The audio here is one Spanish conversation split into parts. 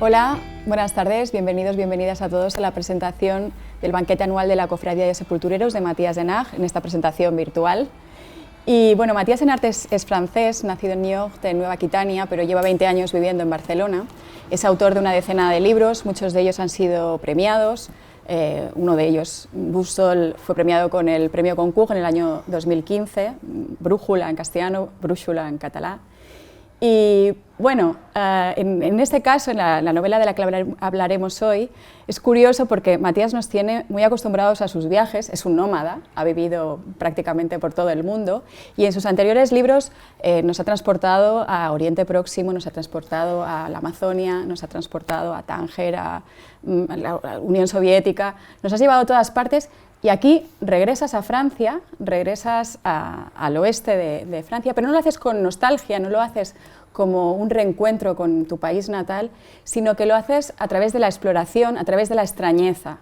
Hola, buenas tardes, bienvenidos, bienvenidas a todos a la presentación del banquete anual de la Cofradía de Sepultureros de Matías Denag, en esta presentación virtual. Y bueno, Matías Denag es francés, nacido en Niort, en Nueva Aquitania, pero lleva 20 años viviendo en Barcelona. Es autor de una decena de libros, muchos de ellos han sido premiados. Uno de ellos, Bússol, fue premiado con el premio Goncourt en el año 2015, Brújula en castellano, Brújula en catalán. Y bueno, en este caso, en la novela de la que hablaremos hoy, es curioso porque Matías nos tiene muy acostumbrados a sus viajes, es un nómada, ha vivido prácticamente por todo el mundo y en sus anteriores libros nos ha transportado a Oriente Próximo, nos ha transportado a la Amazonia, nos ha transportado a Tánger, a la Unión Soviética, nos has llevado a todas partes. Y aquí regresas a Francia, regresas al oeste de Francia, pero no lo haces con nostalgia, no lo haces como un reencuentro con tu país natal, sino que lo haces a través de la exploración, a través de la extrañeza,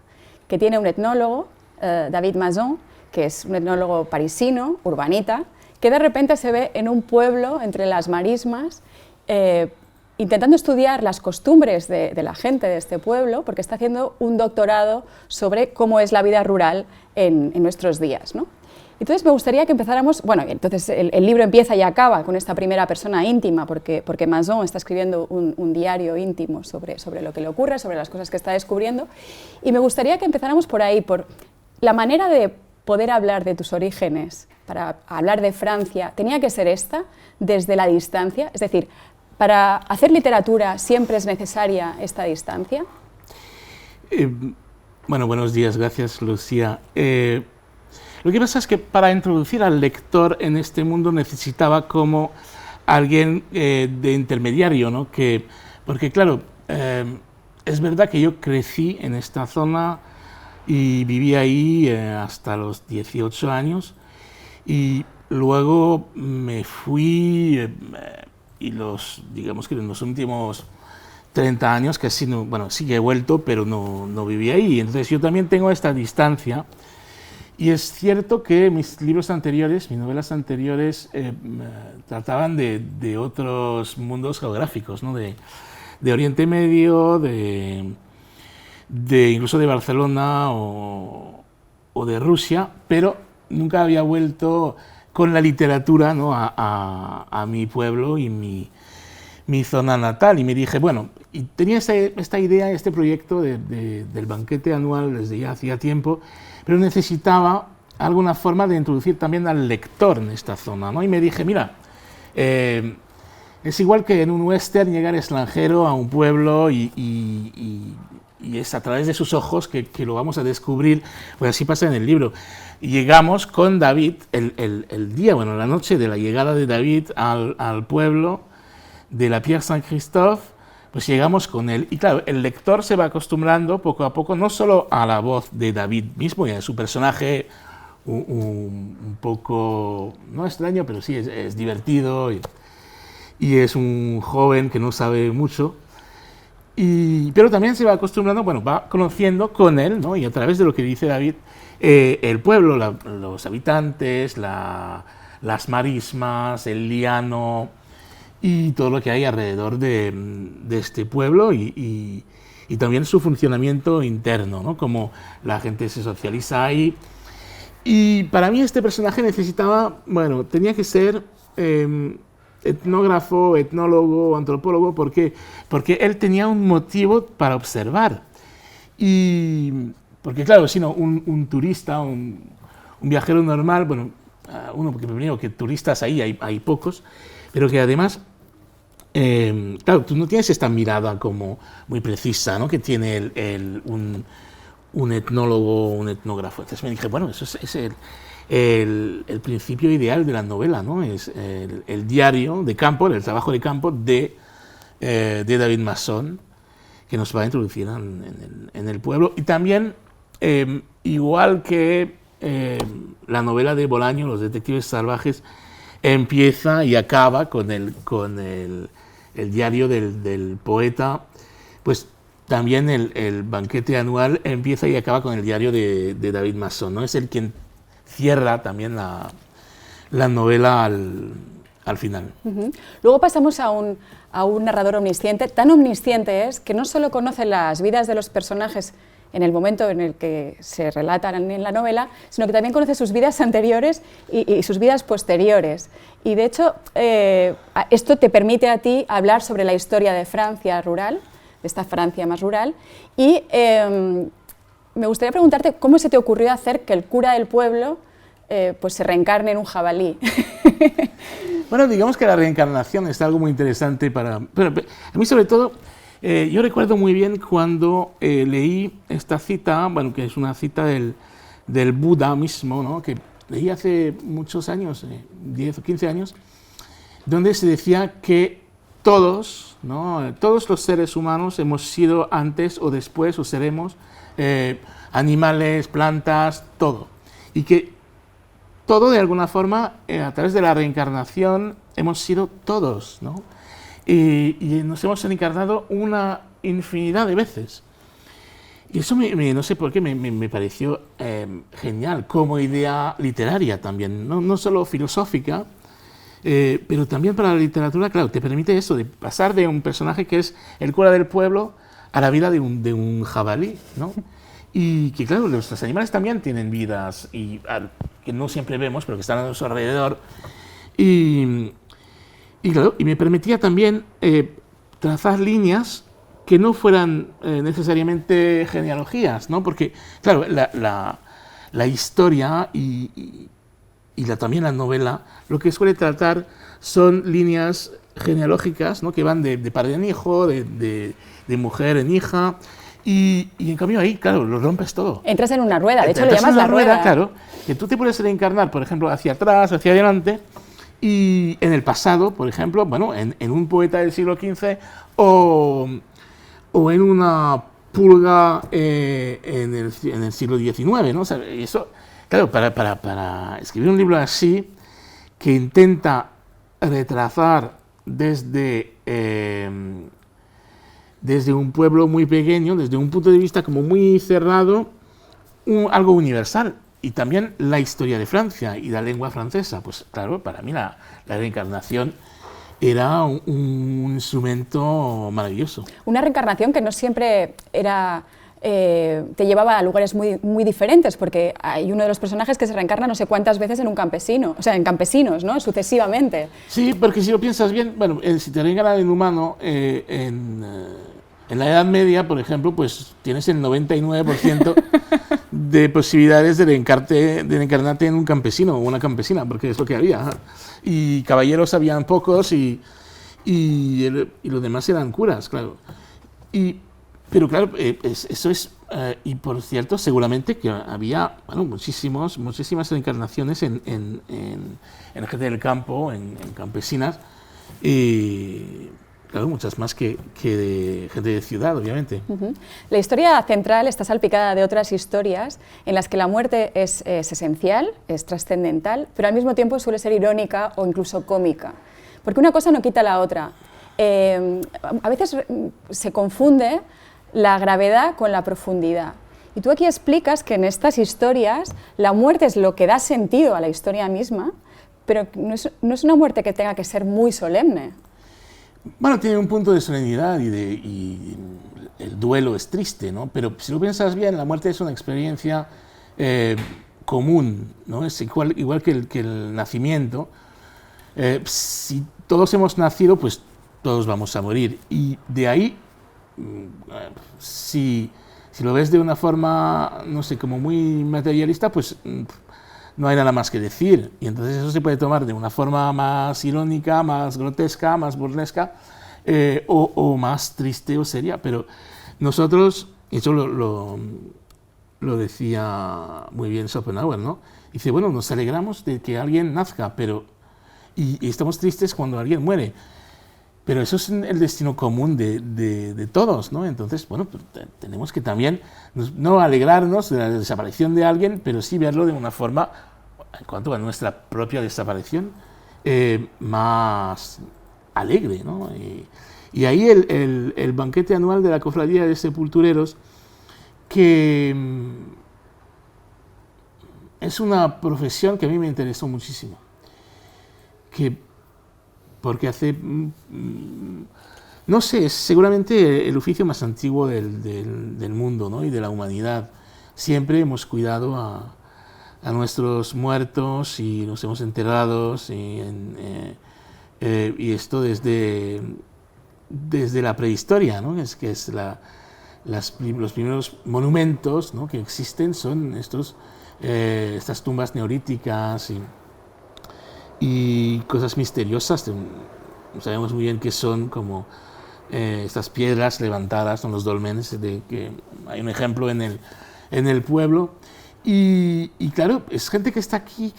que tiene un etnólogo, David Masson, que es un etnólogo parisino, urbanita, que de repente se ve en un pueblo entre las marismas, intentando estudiar las costumbres de la gente de este pueblo, porque está haciendo un doctorado sobre cómo es la vida rural en nuestros días, ¿no? Entonces me gustaría que empezáramos, bueno, entonces el libro empieza y acaba con esta primera persona íntima, porque Masson está escribiendo un diario íntimo sobre lo que le ocurre, sobre las cosas que está descubriendo, y me gustaría que empezáramos por ahí, por la manera de poder hablar de tus orígenes, para hablar de Francia, tenía que ser esta, desde la distancia, es decir, ¿para hacer literatura siempre es necesaria esta distancia? Bueno, buenos días, gracias Lucía. Lo que pasa es que para introducir al lector en este mundo necesitaba como alguien de intermediario, ¿no? Porque claro, es verdad que yo crecí en esta zona y viví ahí hasta los 18 años y luego me fui... y digamos que en los últimos 30 años casi no, bueno, sí que he vuelto, pero no viví ahí. Entonces yo también tengo esta distancia. Y es cierto que mis libros anteriores, mis novelas anteriores, trataban de otros mundos geográficos, ¿no? De Oriente Medio, incluso de Barcelona o de Rusia, pero nunca había vuelto con la literatura, ¿no? a mi pueblo y mi zona natal. Y me dije, bueno, y tenía esta idea, este proyecto del banquete anual desde ya hacía tiempo, pero necesitaba alguna forma de introducir también al lector en esta zona, ¿no? Y me dije, mira, es igual que en un western llegar extranjero a un pueblo y es a través de sus ojos que lo vamos a descubrir, pues así pasa en el libro. Y llegamos con David, el día, bueno, la noche de la llegada de David al pueblo de la Pierre Saint-Christophe, pues llegamos con él. Y claro, el lector se va acostumbrando poco a poco, no solo a la voz de David mismo y a su personaje un poco, no extraño, pero sí es divertido y es un joven que no sabe mucho. Pero también se va acostumbrando, bueno, va conociendo con él, ¿no? Y a través de lo que dice David, el pueblo, los habitantes, las marismas, el liano y todo lo que hay alrededor de este pueblo y también su funcionamiento interno, ¿no? Cómo la gente se socializa ahí. Y para mí este personaje necesitaba, bueno, tenía que ser etnógrafo, etnólogo, antropólogo, porque él tenía un motivo para observar. Y porque claro, si no, un turista, un viajero normal, bueno, porque primero que turistas ahí hay pocos, pero que además, claro, tú no tienes esta mirada como muy precisa, ¿no? Que tiene un etnólogo, un etnógrafo. Entonces me dije, bueno, eso es el principio ideal de la novela, ¿no? Es el diario de campo, el trabajo de campo de David Masson, que nos va a introducir en el pueblo. Y también, igual que la novela de Bolaño, Los detectives salvajes, empieza y acaba con el diario del poeta, pues también el banquete anual empieza y acaba con el diario de David Masson, ¿no? Es el quien cierra también la novela al final. Luego pasamos a un narrador omnisciente. Tan omnisciente es que no solo conoce las vidas de los personajes en el momento en el que se relatan en la novela, sino que también conoce sus vidas anteriores y sus vidas posteriores. Y de hecho, esto te permite a ti hablar sobre la historia de Francia rural, de esta Francia más rural, y me gustaría preguntarte cómo se te ocurrió hacer que el cura del pueblo pues se reencarne en un jabalí. Bueno, digamos que la reencarnación es algo muy interesante para... Pero a mí sobre todo, yo recuerdo muy bien cuando leí esta cita, bueno, que es una cita del Buda mismo, ¿no? Que leí hace muchos años, 10 o 15 años, donde se decía que todos, ¿no? Todos los seres humanos hemos sido antes o después, o seremos, animales, plantas, todo. Y que todo, de alguna forma, a través de la reencarnación, hemos sido todos, ¿no? Y nos hemos reencarnado una infinidad de veces. Y eso, no sé por qué, me pareció genial, como idea literaria también, no solo filosófica, pero también para la literatura, claro, te permite eso, de pasar de un personaje que es el cura del pueblo a la vida de un jabalí, ¿no? Y que, claro, los animales también tienen vidas que no siempre vemos, pero que están a nuestro alrededor. Y claro, y me permitía también trazar líneas que no fueran necesariamente genealogías, ¿no? Porque, claro, la historia y también la novela, lo que suele tratar son líneas genealógicas, ¿no? Que van de padre en hijo, de mujer en hija. Y en cambio ahí, claro, lo rompes todo. Entras en una rueda, de hecho lo llamas la rueda. Claro, que tú te puedes reencarnar, por ejemplo, hacia atrás, hacia adelante, y en el pasado, por ejemplo, bueno, en un poeta del siglo XV o en una pulga en el siglo XIX, ¿no? O sea, eso, claro, para escribir un libro así, que intenta retratar desde un pueblo muy pequeño, desde un punto de vista como muy cerrado, algo universal. Y también la historia de Francia y la lengua francesa. Pues claro, para mí la reencarnación era un instrumento maravilloso. Una reencarnación que no siempre era... te llevaba a lugares muy diferentes, porque hay uno de los personajes que se reencarna no sé cuántas veces en un campesino, o sea, en campesinos, ¿no? Sucesivamente. Sí, porque si lo piensas bien, bueno, si te reencarnas en humano, en la Edad Media, por ejemplo, pues tienes el 99% de posibilidades de reencarnarte en un campesino o una campesina, porque es lo que había. Y caballeros habían pocos y los demás eran curas, claro. Pero claro, eso es, y por cierto, seguramente que había, bueno, muchísimas reencarnaciones en gente del campo, en campesinas, y claro, muchas más que de gente de ciudad, obviamente. La historia central está salpicada de otras historias en las que la muerte es esencial, es trascendental, pero al mismo tiempo suele ser irónica o incluso cómica, porque una cosa no quita la otra. A veces se confunde la gravedad con la profundidad. Y tú aquí explicas que en estas historias la muerte es lo que da sentido a la historia misma, pero no es una muerte que tenga que ser muy solemne. Bueno, tiene un punto de solemnidad y el duelo es triste, ¿no? Pero si lo piensas bien, la muerte es una experiencia común, ¿no? Es igual que el nacimiento. Si todos hemos nacido, pues todos vamos a morir. Y de ahí, si lo ves de una forma, no sé, como muy materialista, pues no hay nada más que decir. Y entonces eso se puede tomar de una forma más irónica, más grotesca, más burlesca, o más triste o seria. Pero nosotros, eso lo decía muy bien Schopenhauer, ¿no? Dice, bueno, nos alegramos de que alguien nazca, y estamos tristes cuando alguien muere. Pero eso es el destino común de todos, ¿no? Entonces, bueno, pues tenemos que también no alegrarnos de la desaparición de alguien, pero sí verlo de una forma, en cuanto a nuestra propia desaparición, más alegre, ¿no? Y ahí el banquete anual de la Cofradía de Sepultureros, que es una profesión que a mí me interesó muchísimo, que porque hace, no sé, es seguramente el oficio más antiguo del mundo, ¿no? Y de la humanidad. Siempre hemos cuidado a nuestros muertos y nos hemos enterrado y esto desde la prehistoria, ¿no? Es que es los primeros monumentos, ¿no?, que existen son estas tumbas neolíticas y cosas misteriosas. Sabemos muy bien qué son, como estas piedras levantadas, son los dolmenes, que hay un ejemplo en el pueblo. Y claro, es gente que está aquí,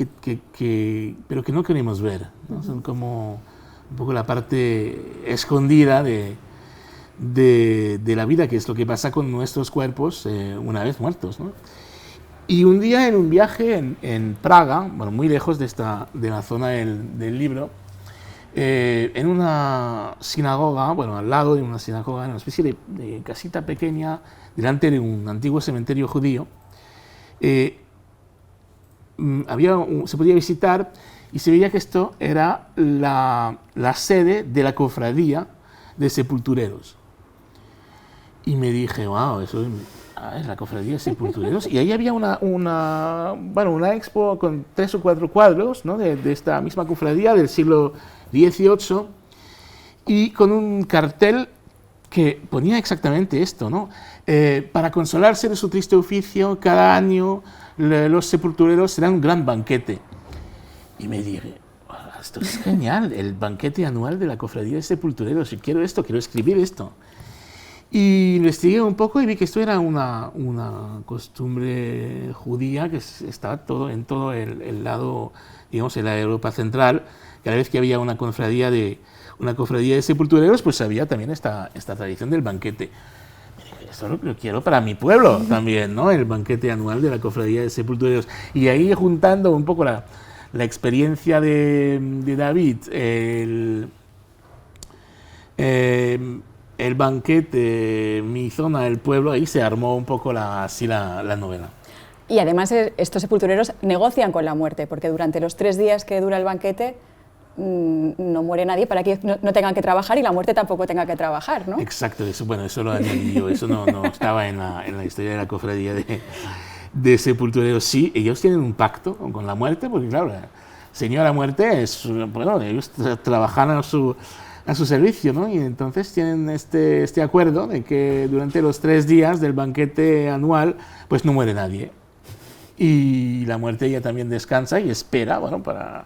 pero que no queremos ver, ¿no? Son como un poco la parte escondida de la vida, que es lo que pasa con nuestros cuerpos una vez muertos, ¿no? Y un día en un viaje en Praga, bueno, muy lejos de la zona del libro, en una sinagoga, bueno, al lado de una sinagoga, en una especie de casita pequeña, delante de un antiguo cementerio judío, se podía visitar y se veía que esto era la sede de la cofradía de sepultureros. Y me dije, wow, eso es la cofradía de sepultureros. Y ahí había una expo con 3 o 4 cuadros, ¿no?, de esta misma cofradía del siglo XVIII, y con un cartel que ponía exactamente esto, ¿no? Para consolarse de su triste oficio, cada año los sepultureros serán un gran banquete. Y me dije, esto es genial, el banquete anual de la cofradía de sepultureros, y quiero escribir esto. Y investigué un poco y vi que esto era una costumbre judía que estaba en todo el lado, digamos, en la Europa central. Cada vez que había una cofradía de sepultureros, pues había también esta tradición del banquete. Me dije, esto lo quiero para mi pueblo también, ¿no? El banquete anual de la cofradía de sepultureros. Y ahí, juntando un poco la experiencia de David, el banquete, mi zona, el pueblo, ahí se armó un poco así la novela. Y además estos sepultureros negocian con la muerte, porque durante los 3 días que dura el banquete no muere nadie para que no tengan que trabajar y la muerte tampoco tenga que trabajar, ¿no? Exacto, eso lo añadí yo, eso no estaba en la historia de la cofradía de sepultureros. Sí, ellos tienen un pacto con la muerte, porque claro, la señora muerte ellos trabajan a su servicio, ¿no? Y entonces tienen este acuerdo de que durante los 3 días del banquete anual, pues no muere nadie. Y la muerte ella también descansa y espera, bueno, para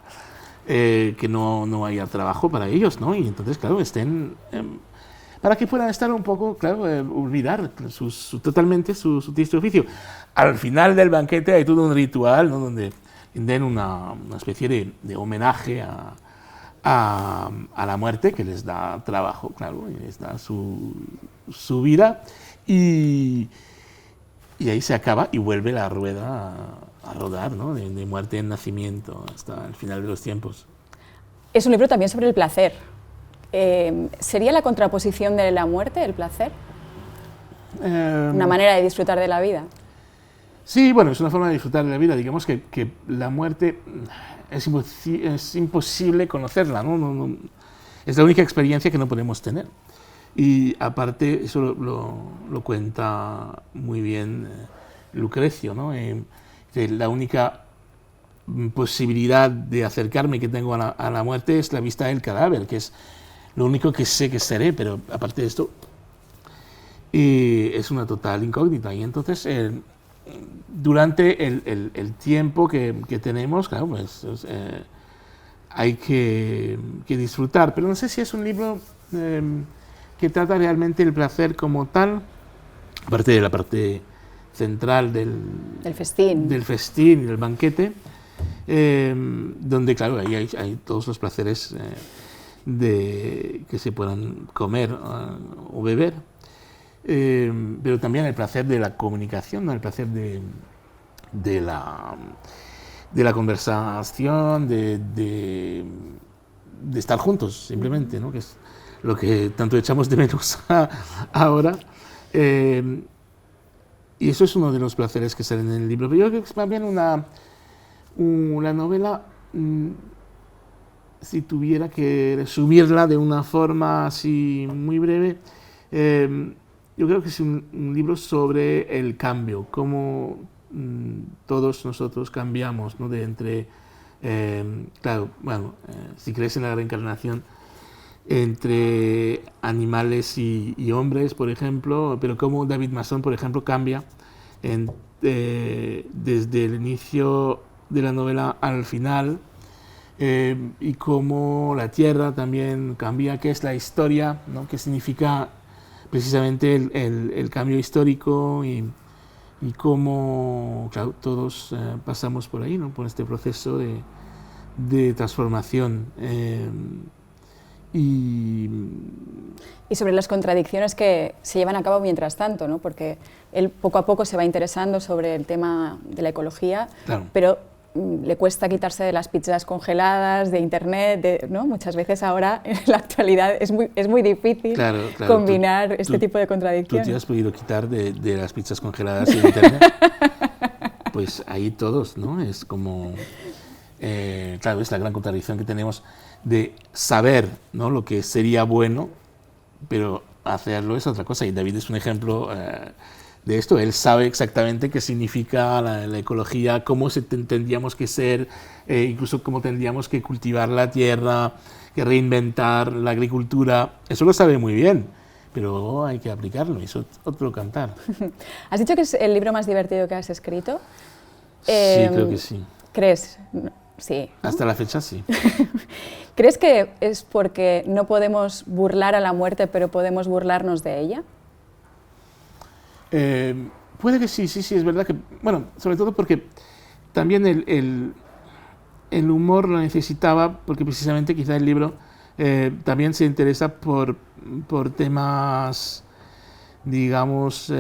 que no haya trabajo para ellos, ¿no? Y entonces, claro, para que puedan estar un poco, claro, olvidar totalmente su triste oficio. Al final del banquete hay todo un ritual, ¿no?, donde den una especie de homenaje a la muerte, que les da trabajo, claro, y les da su vida, y ahí se acaba y vuelve la rueda a rodar, ¿no?, de muerte en nacimiento hasta el final de los tiempos. Es un libro también sobre el placer. ¿Sería la contraposición de la muerte, el placer? Una manera de disfrutar de la vida. Sí, bueno, es una forma de disfrutar de la vida. Digamos que la muerte es imposible conocerla, ¿no? Es la única experiencia que no podemos tener. Y aparte, eso lo cuenta muy bien Lucrecio, ¿no? La única posibilidad de acercarme que tengo a la muerte es la vista del cadáver, que es lo único que sé que seré, pero aparte de esto, es una total incógnita. Y entonces, durante el tiempo que tenemos, claro, pues hay que disfrutar. Pero no sé si es un libro que trata realmente el placer como tal, aparte de la parte central del festín y del banquete, donde, claro, ahí hay todos los placeres que se puedan comer o beber, pero también el placer de la comunicación, ¿no? El placer de la conversación, de estar juntos, simplemente, ¿no? Que es lo que tanto echamos de menos ahora. Y eso es uno de los placeres que salen en el libro. Pero yo creo que es más bien una novela si tuviera que resumirla de una forma así muy breve, yo creo que es un libro sobre el cambio, cómo todos nosotros cambiamos, ¿no? Claro, bueno, si crees en la reencarnación, entre animales y hombres, por ejemplo, pero cómo David Masson, por ejemplo, cambia desde el inicio de la novela al final, y cómo la Tierra también cambia, qué es la historia, ¿no? Qué significa precisamente el cambio histórico y cómo, claro, todos pasamos por ahí, ¿no? Por este proceso de transformación. Y sobre las contradicciones que se llevan a cabo mientras tanto, ¿no? Porque él poco a poco se va interesando sobre el tema de la ecología, claro, pero le cuesta quitarse de las pizzas congeladas, de internet, ¿no? Muchas veces ahora, en la actualidad, es muy difícil, claro, combinar este tipo de contradicciones. ¿Tú te has podido quitar de las pizzas congeladas y de internet? Pues ahí todos, ¿no? Es como... claro, es la gran contradicción que tenemos de saber, ¿no?, lo que sería bueno, pero hacerlo es otra cosa. Y David es un ejemplo de esto. Él sabe exactamente qué significa la ecología, cómo tendríamos que ser, incluso cómo tendríamos que cultivar la tierra, que reinventar la agricultura. Eso lo sabe muy bien, pero hay que aplicarlo, y es otro cantar. ¿Has dicho que es el libro más divertido que has escrito? Sí, creo que sí. ¿Crees? Sí, ¿no? Hasta la fecha sí. ¿Crees que es porque no podemos burlar a la muerte, pero podemos burlarnos de ella? Puede que sí, es verdad que, bueno, sobre todo porque también el humor lo necesitaba, porque precisamente quizá el libro también se interesa por temas, digamos,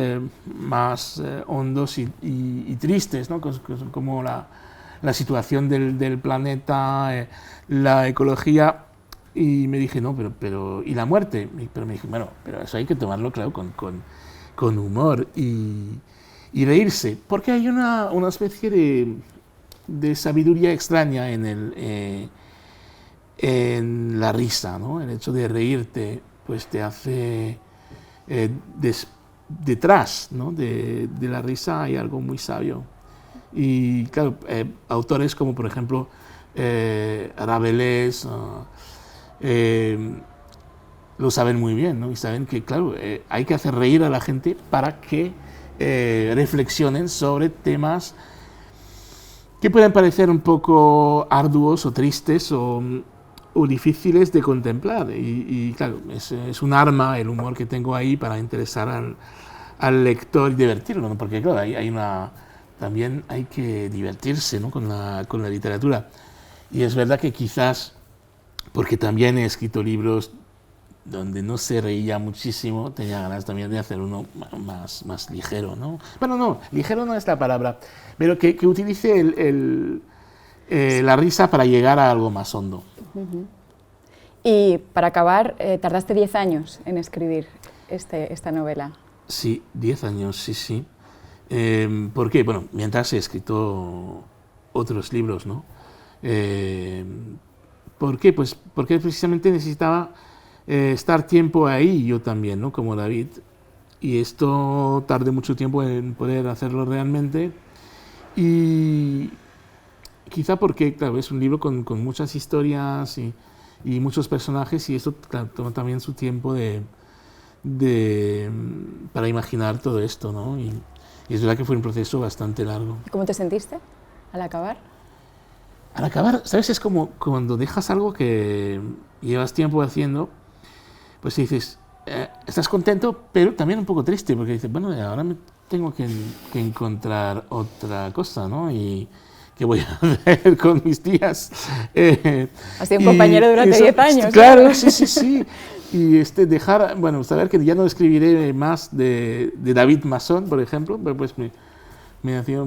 más hondos y tristes, ¿no? Como la situación del planeta, la ecología, y me dije, no, pero ¿y la muerte? Pero me dije, bueno, pero eso hay que tomarlo, claro, con humor y reírse, porque hay una especie de sabiduría extraña en la risa, ¿no? El hecho de reírte, pues te hace, detrás, ¿no?, de la risa hay algo muy sabio. Y claro, autores como por ejemplo Rabelais lo saben muy bien, ¿no? Y saben que, claro, hay que hacer reír a la gente para que reflexionen sobre temas que pueden parecer un poco arduos o tristes o difíciles de contemplar. Y claro, es un arma el humor que tengo ahí para interesar al lector y divertirlo, ¿no? Porque claro, también hay que divertirse, ¿no?, con la literatura. Y es verdad que quizás, porque también he escrito libros donde no se reía muchísimo, tenía ganas también de hacer uno más ligero, ¿no? Bueno, no, ligero no es la palabra, pero que utilice la risa para llegar a algo más hondo. Uh-huh. Y para acabar, tardaste 10 años en escribir esta novela. Sí, 10 años, sí. ¿Por qué? Bueno, mientras he escrito otros libros, ¿no? ¿Por qué? Pues porque precisamente necesitaba estar tiempo ahí yo también, ¿no?, como David. Y esto tardé mucho tiempo en poder hacerlo realmente. Y quizá porque, claro, es un libro con muchas historias y muchos personajes, y eso, claro, toma también su tiempo para imaginar todo esto, ¿no? Y es verdad que fue un proceso bastante largo. ¿Cómo te sentiste al acabar? Al acabar, ¿sabes? Es como cuando dejas algo que llevas tiempo haciendo, pues dices, estás contento, pero también un poco triste, porque dices, bueno, ahora me tengo que encontrar otra cosa, ¿no? Y ¿qué voy a hacer con mis días? Has sido un compañero durante 10 años. Claro, ¿no? Sí. Y saber que ya no escribiré más de David Masson, por ejemplo, pues me hacía,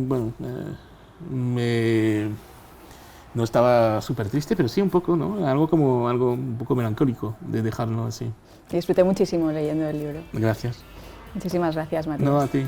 no estaba súper triste, pero sí un poco, ¿no? Algo un poco melancólico de dejarlo así. Disfruté muchísimo leyendo el libro. Gracias. Muchísimas gracias, Matías. No, a ti.